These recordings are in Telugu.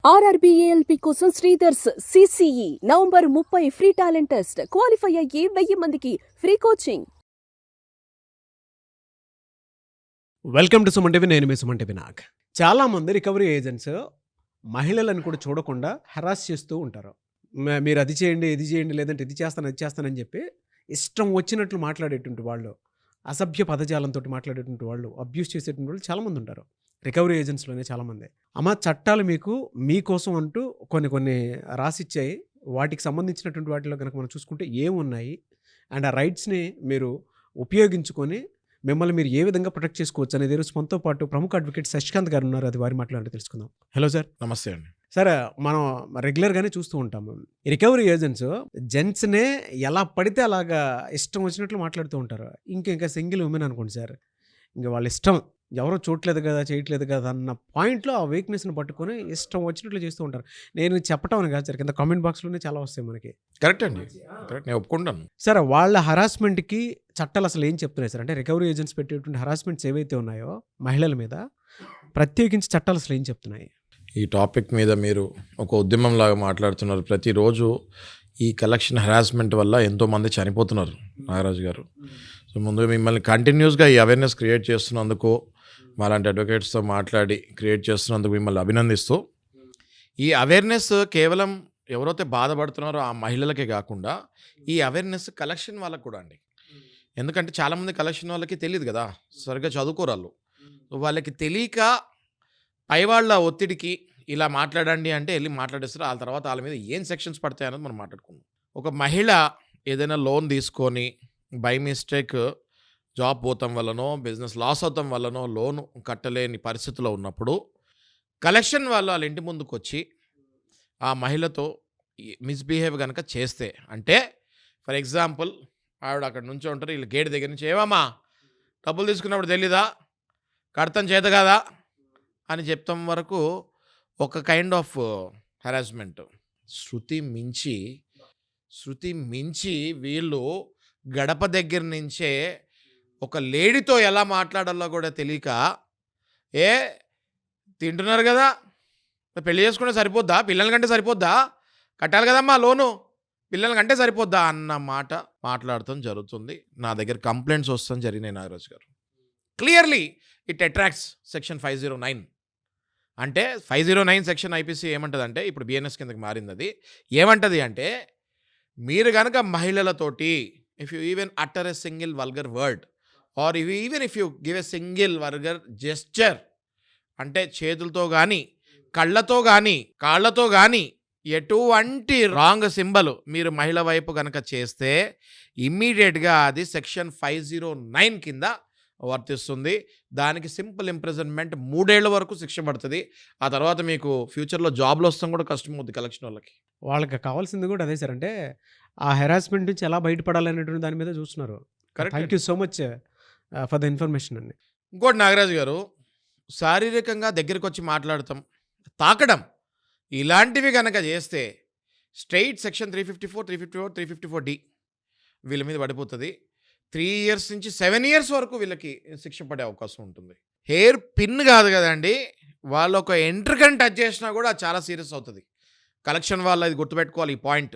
ఆర్ఆర్బీఏఎల్పీ కోసం Sridhar's CCE November 30 free talent test. Qualify అయ్యి 1000 మందికి free coaching. Welcome to Suman TV. నేను మీ సుమన్ టీవీ నాగ్. చాలామంది రికవరీ ఏజెంట్స్ మహిళలను కూడా చూడకుండా హెరాస్ చేస్తూ ఉంటారు. మీరు అది చేయండి, ఇది చేయండి, లేదంటే ఇది చేస్తానని చెప్పి ఇష్టం వచ్చినట్లు మాట్లాడేటువంటి వాళ్ళు, అసభ్య పదజాలంతో మాట్లాడేటువంటి వాళ్ళు, అబ్యూస్ చేసేటువంటి వాళ్ళు చాలామంది ఉంటారు రికవరీ ఏజెంట్స్లోనే చాలామంది. అమ్మ, చట్టాలు మీకోసం అంటూ కొన్ని రాసిచ్చాయి. వాటికి సంబంధించినటువంటి వాటిలో కనుక మనం చూసుకుంటే ఏమున్నాయి అండ్ ఆ రైట్స్ని మీరు ఉపయోగించుకొని మిమ్మల్ని మీరు ఏ విధంగా ప్రొటెక్ట్ చేసుకోవచ్చు అనేది ఈరోజు మనతో పాటు ప్రముఖ అడ్వకేట్ శశికాంత్ గారు ఉన్నారు. అది వారి మాట్లాడి తెలుసుకుందాం. Hello sir. నమస్తే అండి. సార్, మనం రెగ్యులర్గానే చూస్తూ ఉంటాము రికవరీ ఏజెంట్స్ జెంట్స్నే ఎలా పడితే అలాగా ఇష్టం వచ్చినట్లు మాట్లాడుతూ ఉంటారు. ఇంకా సింగిల్ ఉమెన్ అనుకోండి సార్, ఇంకా వాళ్ళ ఇష్టం, ఎవరో చూడలేదు కదా, చేయట్లేదు కదా అన్న పాయింట్లో ఆ వీక్నెస్ని పట్టుకొని ఇష్టం వచ్చినట్లు చేస్తూ ఉంటారు. నేను చెప్పటం అని కాదు సార్, కింద కామెంట్ బాక్స్లోనే చాలా వస్తాయి మనకి. కరెక్ట్ అండి, కరెక్ట్, నేను ఒప్పుకుంటాను. సార్, వాళ్ళ హరాస్మెంట్కి చట్టాలు అసలు ఏం చెప్తున్నాయి సార్? అంటే రికవరీ ఏజెంట్స్ పెట్టేటువంటి హరాస్మెంట్స్ ఏవైతే ఉన్నాయో మహిళల మీద ప్రత్యేకించి చట్టాలు అసలు ఏం చెప్తున్నాయి? ఈ టాపిక్ మీద మీరు ఒక ఉద్యమం లాగా మాట్లాడుతున్నారు. ప్రతిరోజు ఈ కలెక్షన్ హెరాస్మెంట్ వల్ల ఎంతోమంది చనిపోతున్నారు నాగరాజు గారు. సో ముందుగా మిమ్మల్ని కంటిన్యూస్గా ఈ అవేర్నెస్ క్రియేట్ చేస్తున్నందుకు, మాలాంటి అడ్వకేట్స్తో మాట్లాడి క్రియేట్ చేస్తున్నందుకు మిమ్మల్ని అభినందిస్తూ, ఈ అవేర్నెస్ కేవలం ఎవరైతే బాధపడుతున్నారో ఆ మహిళలకే కాకుండా ఈ అవేర్నెస్ కలెక్షన్ వాళ్ళకు కూడా అండి. ఎందుకంటే చాలామంది కలెక్షన్ వాళ్ళకి తెలియదు కదా, సరిగ్గా చదువుకోరాళ్ళు. వాళ్ళకి తెలియక పైవాళ్ళ ఒత్తిడికి ఇలా మాట్లాడండి అంటే వెళ్ళి మాట్లాడేస్తారు. ఆ తర్వాత వాళ్ళ మీద ఏం సెక్షన్స్ పడతాయి అన్నది మనం మాట్లాడుకుందాం. ఒక మహిళ ఏదైనా లోన్ తీసుకొని బై మిస్టేక్ జాబ్ పోతాం వల్లనో, బిజినెస్ లాస్ అవటం వల్లనో లోను కట్టలేని పరిస్థితిలో ఉన్నప్పుడు కలెక్షన్ వాళ్ళు వాళ్ళ ఇంటి ముందుకు వచ్చి ఆ మహిళతో మిస్బిహేవ్ కనుక చేస్తే, అంటే ఫర్ ఎగ్జాంపుల్ ఆవిడ అక్కడ నుంచి ఉంటారు, వీళ్ళు గేట్ దగ్గర నుంచి ఏమమ్మా డబ్బులు తీసుకున్నప్పుడు తెలీదా, కడతాం చేత కాదా అని చెప్తాం వరకు ఒక కైండ్ ఆఫ్ హెరాస్మెంట్. శృతి మించి వీళ్ళు గడప దగ్గర నుంచే ఒక లేడీతో ఎలా మాట్లాడాలో కూడా తెలియక, తింటున్నారు కదా, పెళ్లి చేసుకుంటే సరిపోద్దా, పిల్లల కంటే సరిపోద్దా, కట్టాలి కదమ్మా లోను, పిల్లల కంటే సరిపోద్దా అన్న మాట మాట్లాడటం జరుగుతుంది. నా దగ్గర కంప్లైంట్స్ వస్తాం జరిగినాయి నాగరాజు గారు. Clearly it attracts section 509. అంటే 509 సెక్షన్ ఐపీసీ ఏమంటుంది అంటే, ఇప్పుడు బిఎన్ఎస్ కిందకి మారింది. అది ఏమంటుంది అంటే, మీరు కనుక మహిళలతోటి if you even utter a single vulgar word or if you give a single vulgar gesture, అంటే చేతులతో కానీ, కళ్ళతో కానీ, కాళ్ళతో కానీ ఎటువంటి రాంగ్ సింబల్ మీరు మహిళ వైపు కనుక చేస్తే ఇమ్మీడియట్గా అది సెక్షన్ 509 కింద వర్తిస్తుంది. దానికి సింపుల్ ఇంప్రిజన్మెంట్ 3 ఏళ్ల వరకు శిక్ష పడుతుంది. ఆ తర్వాత మీకు ఫ్యూచర్లో జాబ్లో వస్తాం కూడా కష్టం అవుతుంది కలెక్షన్ వాళ్ళకి కావాల్సింది కూడా అదే సార్. అంటే ఆ హెరాస్మెంట్ నుంచి ఎలా బయటపడాలనేటువంటి దాని మీద చూస్తున్నారు. Thank you so much for the information అండి. ఇంకోటి నాగరాజు గారు, శారీరకంగా దగ్గరికి వచ్చి మాట్లాడటం, తాకడం, ఇలాంటివి కనుక చేస్తే స్ట్రైట్ సెక్షన్ 354 వీళ్ళ మీద పడిపోతుంది. 3 years నుంచి 7 years వరకు వీళ్ళకి శిక్ష పడే అవకాశం ఉంటుంది. హెయిర్ పిన్ కాదు కదండి, వాళ్ళు ఒక ఎంట్రికని టచ్ చేసినా కూడా చాలా సీరియస్ అవుతుంది. కలెక్షన్ వాళ్ళు అది గుర్తుపెట్టుకోవాలి ఈ పాయింట్.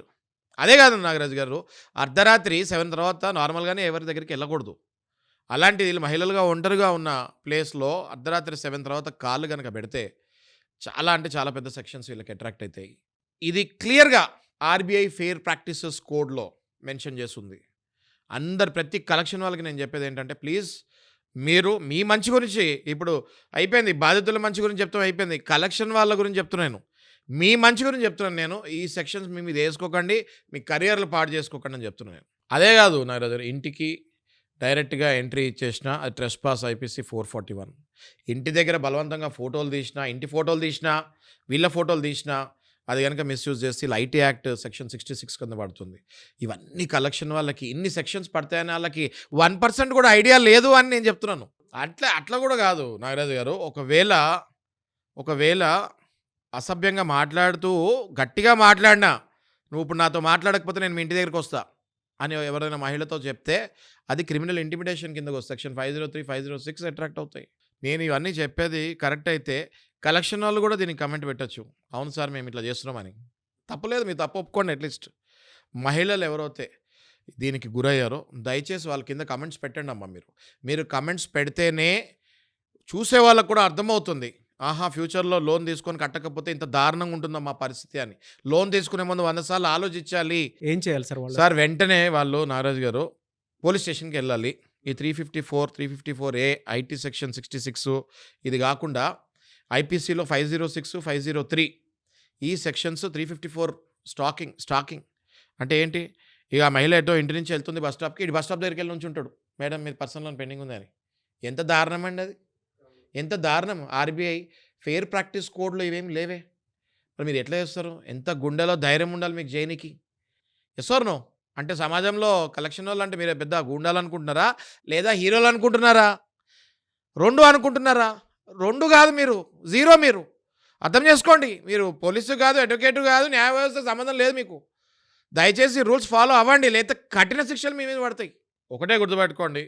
అదే కాదు నాగరాజు గారు, అర్ధరాత్రి 7 తర్వాత నార్మల్గానే ఎవరి దగ్గరికి వెళ్ళకూడదు. అలాంటిది వీళ్ళు మహిళలుగా ఒంటరిగా ఉన్న ప్లేస్లో అర్ధరాత్రి 7 తర్వాత కాళ్ళు కనుక పెడితే చాలా అంటే చాలా పెద్ద సెక్షన్స్ వీళ్ళకి అట్రాక్ట్ అవుతాయి. ఇది క్లియర్గా ఆర్బీఐ ఫెయిర్ ప్రాక్టీసెస్ కోడ్లో మెన్షన్ చేస్తుంది. ప్రతి కలెక్షన్ వాళ్ళకి నేను చెప్పేది ఏంటంటే, ప్లీజ్ మీరు మీ మంచి గురించి, ఇప్పుడు అయిపోయింది బాధితుల మంచి గురించి చెప్తాం, అయిపోయింది కలెక్షన్ వాళ్ళ గురించి చెప్తున్నాను, మీ మంచి గురించి చెప్తున్నాను నేను. ఈ సెక్షన్స్ మీ మీద వేసుకోకండి, మీ కెరియర్లు పాడు చేసుకోకండి అని చెప్తున్నాను. అదే కాదు నా దగ్గర ఇంటికి డైరెక్ట్గా ఎంట్రీ ఇచ్చేసిన అది ట్రెస్పాస్ ఐపీసీ 441. ఇంటి దగ్గర బలవంతంగా ఫోటోలు తీసినా, ఇంటి ఫోటోలు తీసినా, వీళ్ళ ఫోటోలు తీసినా అది కనుక మిస్యూజ్ చేసి ఐటీ యాక్ట్ సెక్షన్ 66 కింద పడుతుంది. ఇవన్నీ కలెక్షన్ వాళ్ళకి ఇన్ని సెక్షన్స్ పడతాయని వాళ్ళకి 1% కూడా ఐడియా లేదు అని నేను చెప్తున్నాను. అట్లా కూడా కాదు నాగరాజు గారు. ఒకవేళ అసభ్యంగా మాట్లాడుతూ గట్టిగా మాట్లాడినా, నువ్వు ఇప్పుడు నాతో మాట్లాడకపోతే నేను మీ ఇంటి దగ్గరికి వస్తా అని ఎవరైనా మహిళతో చెప్తే అది క్రిమినల్ ఇంటిమిడేషన్ కిందకు వస్తుంది. సెక్షన్ 503, 506 అట్రాక్ట్ అవుతాయి. నేను ఇవన్నీ చెప్పేది కరెక్ట్ అయితే కలెక్షన్ వాళ్ళు కూడా దీనికి కమెంట్ పెట్టచ్చు. అవును సార్ మేము ఇట్లా చేస్తున్నామని. తప్పులేదు, మీ తప్పు ఒప్పుకోండి అట్లీస్ట్. మహిళలు ఎవరైతే దీనికి గురయ్యారో దయచేసి వాళ్ళ కింద కమెంట్స్ పెట్టండి అమ్మా. మీరు కమెంట్స్ పెడితేనే చూసే వాళ్ళకు కూడా అర్థమవుతుంది. ఆహా, ఫ్యూచర్లో లోన్ తీసుకొని కట్టకపోతే ఇంత దారుణంగా ఉంటుందో మా పరిస్థితి అని. లోన్ తీసుకునే ముందు 100 సార్లు ఆలోచించాలి. ఏం చేయాలి సార్ వాళ్ళు? సార్ వెంటనే వాళ్ళు నాగరాజు గారు పోలీస్ స్టేషన్కి వెళ్ళాలి. ఈ 354, 354A, ఐటీ సెక్షన్ 66 ఇది కాకుండా ఐపీసీలో 506, 503 ఈ సెక్షన్స్ 354 స్టాకింగ్ అంటే ఏంటి? ఇక ఆ మహిళ ఎటో ఇంటి నుంచి వెళ్తుంది బస్ స్టాప్కి, ఇటు బస్ స్టాప్ దగ్గరికి వెళ్ళి నుంచి ఉంటాడు, మేడం మీరు పర్సనల్ లోన్ పెండింగ్ ఉందని. ఎంత దారుణం అండి అది, ఎంత దారుణం. ఆర్బీఐ ఫెయిర్ ప్రాక్టీస్ కోడ్లో ఇవేమి లేవే. మరి మీరు ఎట్లా చేస్తారు? ఎంత గుండెలో ధైర్యం ఉండాలి మీకు జైనికి. Yes are no? అంటే సమాజంలో కలెక్షన్ వాళ్ళు అంటే మీరు పెద్ద గుండాలు అనుకుంటున్నారా, లేదా హీరోలు అనుకుంటున్నారా, 2 అనుకుంటున్నారా? 2 కాదు, మీరు 0. మీరు అర్థం చేసుకోండి. మీరు పోలీసు కాదు, అడ్వకేట్ కాదు, న్యాయ వ్యవస్థ సంబంధం లేదు మీకు. దయచేసి రూల్స్ ఫాలో అవ్వండి, లేదా కఠిన శిక్షలు మీ మీద పడతాయి. ఒకటే గుర్తుపెట్టుకోండి,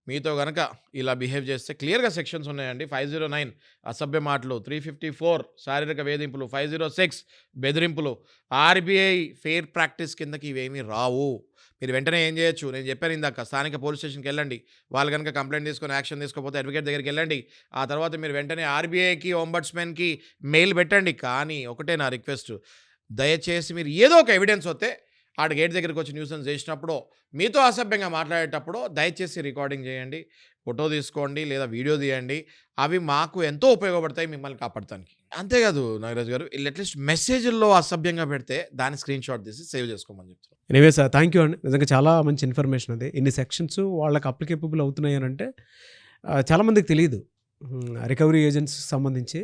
మీతో కనుక ఇలా బిహేవ్ చేస్తే క్లియర్గా సెక్షన్స్ ఉన్నాయండి. 509 అసభ్య మాటలు, 354 శారీరక వేధింపులు, 506 బెదిరింపులు. ఆర్బీఐ ఫెయిర్ ప్రాక్టీస్ కిందకి ఇవేమీ రావు. మీరు వెంటనే ఏం చేయొచ్చు, నేను చెప్పాను ఇందాక, స్థానిక పోలీస్ స్టేషన్కి వెళ్ళండి. వాళ్ళు కనుక కంప్లైంట్ తీసుకొని యాక్షన్ తీసుకోకపోతే అడ్వకేట్ దగ్గరికి వెళ్ళండి. ఆ తర్వాత మీరు వెంటనే ఆర్బీఐకి, ఓంబడ్స్మెన్కి మెయిల్ పెట్టండి. కానీ ఒకటే నా రిక్వెస్ట్, దయచేసి మీరు ఏదో ఒక ఎవిడెన్స్ వస్తే ఆడ గేట్ దగ్గరికి వచ్చి న్యూసెన్స్ చేసినప్పుడు, మీతో అసభ్యంగా మాట్లాడేటప్పుడు దయచేసి రికార్డింగ్ చేయండి, ఫోటో తీసుకోండి, లేదా వీడియో తీయండి. అవి మాకు ఎంతో ఉపయోగపడతాయి మిమ్మల్ని కాపాడటానికి. అంతేకాదు నాగరాజు గారు, అట్లీస్ట్ మెసేజ్ల్లో అసభ్యంగా పెడితే దాని స్క్రీన్ షాట్ తీసి సేవ్ చేసుకోమని చెప్తున్నాను. ఎనీవే సార్, థ్యాంక్ యూ అండి. నిజంగా చాలా మంచి ఇన్ఫర్మేషన్ అది. ఇన్ని సెక్షన్స్ వాళ్ళకి అప్లికేబుల్ అవుతున్నాయి అని అంటే చాలామందికి తెలియదు. రికవరీ ఏజెంట్స్ సంబంధించి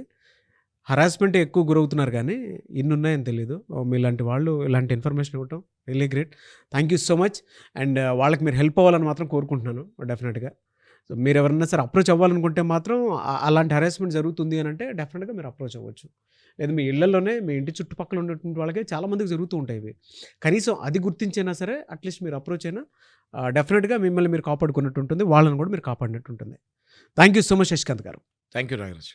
హరాస్మెంట్ ఎక్కువ గురవుతున్నారు, కానీ ఇన్ని ఉన్నాయని తెలియదు. మీలాంటి వాళ్ళు ఇలాంటి ఇన్ఫర్మేషన్ ఇవ్వటం really great. Thank you so much. And వాళ్ళకి మీరు హెల్ప్ అవ్వాలని మాత్రం కోరుకుంటున్నాను డెఫినెట్గా. సో మీరు ఎవరన్నా సరే అప్రోచ్ అవ్వాలనుకుంటే మాత్రం అలాంటి హరాస్మెంట్ జరుగుతుంది అని అంటే డెఫినెట్గా మీరు అప్రోచ్ అవ్వచ్చు. లేదా మీ ఇళ్లలోనే, మీ ఇంటి చుట్టుపక్కల ఉన్నటువంటి వాళ్ళకే చాలామందికి జరుగుతూ ఉంటాయి ఇవి. కనీసం అది గుర్తించైనా సరే అట్లీస్ట్ మీరు అప్రోచ్ అయినా డెఫినెట్గా మిమ్మల్ని మీరు కాపాడుకున్నట్టు ఉంటుంది, వాళ్ళని కూడా మీరు కాపాడినట్టు ఉంటుంది. Thank you so much Shashikant గారు. Thank you Nagaraju.